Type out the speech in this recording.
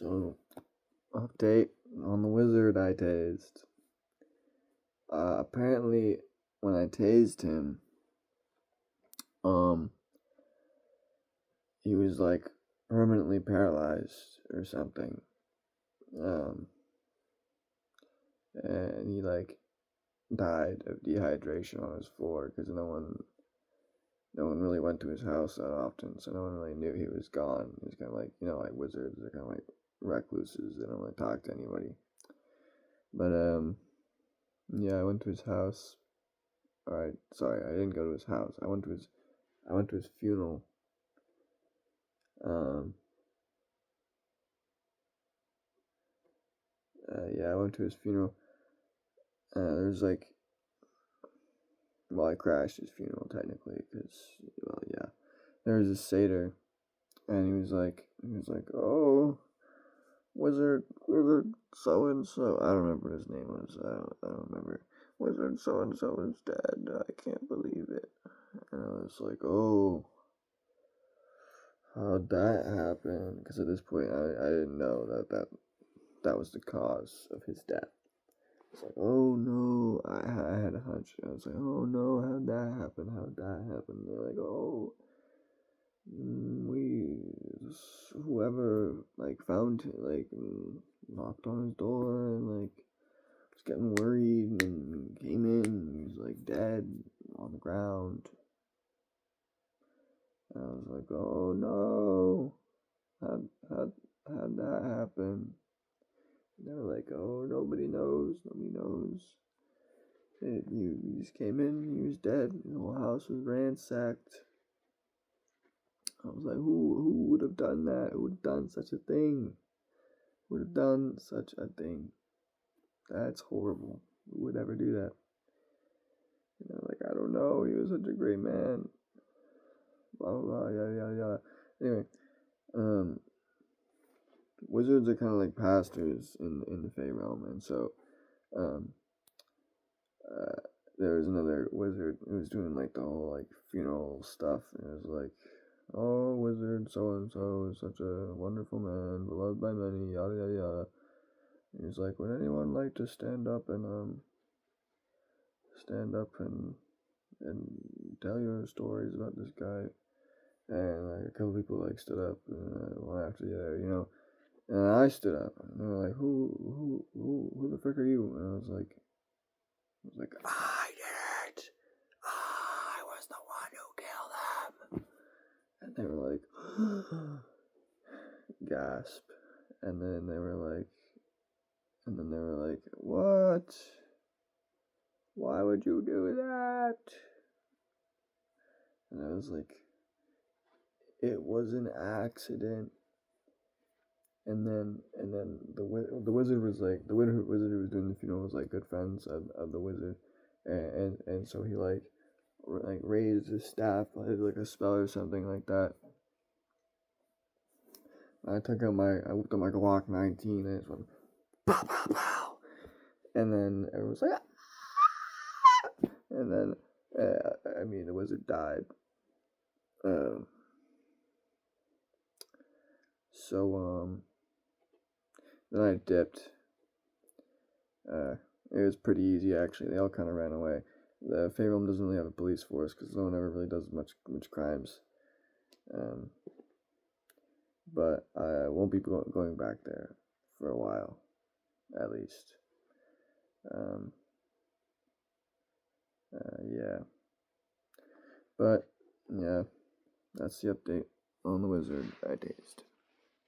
So, update on the wizard I tased. Apparently, when I tased him, he was like permanently paralyzed or something. And he like died of dehydration on his floor because no one really went to his house that often, so no one really knew he was gone. He was kind of like, like wizards, they're kind of like recluses. They don't really talk to anybody. But yeah, I went to his house. Alright, sorry, I didn't go to his house. I went to his funeral. Yeah, I went to his funeral. There's like, well, I crashed his funeral technically, because, well, yeah, there was a satyr, and he was like, oh, wizard so and so. I don't remember what his name was. I don't remember. Wizard so and so is dead. I can't believe it. And I was like, oh, how'd that happen? Because at this point, I didn't know that was the cause of his death. It's like, oh no, I had a hunch. I was like, oh no, how'd that happen? They're like, oh, whoever like found him, like knocked on his door and like was getting worried and came in and he was like dead on the ground. And I was like, oh no, how'd that happen? And they were like, oh, nobody knows. You just came in, he was dead, the whole house was ransacked. I was like, who would have done that? Who would have done such a thing? That's horrible. Who would ever do that? Like, I don't know, he was such a great man. Blah, blah, blah, yada, yada, yada. Anyway, wizards are kind of like pastors in the Fey realm, and so, there was another wizard who was doing like the whole like funeral stuff. And it was like, oh, wizard so and so is such a wonderful man, beloved by many, yada yada yada. And he's like, would anyone like to stand up and tell your stories about this guy? And like a couple people like stood up, and one after the other, And I stood up, and they were like, who the frick are you? And I was like, I did. I was the one who killed him. And they were like, gasp. And then they were like, what? Why would you do that? And I was like, it was an accident. And then the wizard was like, the wizard who was doing the funeral was like good friends of the wizard, and so he like raised his staff like a spell or something like that. I whipped out my Glock 19 and it just went pow pow pow, and then everyone was like, ah! And then the wizard died. So then I dipped. It was pretty easy actually. They all kind of ran away. The Fey realm doesn't really have a police force because no one ever really does much crimes. But I won't be going back there for a while, at least. Yeah. But yeah, that's the update on the wizard I tased.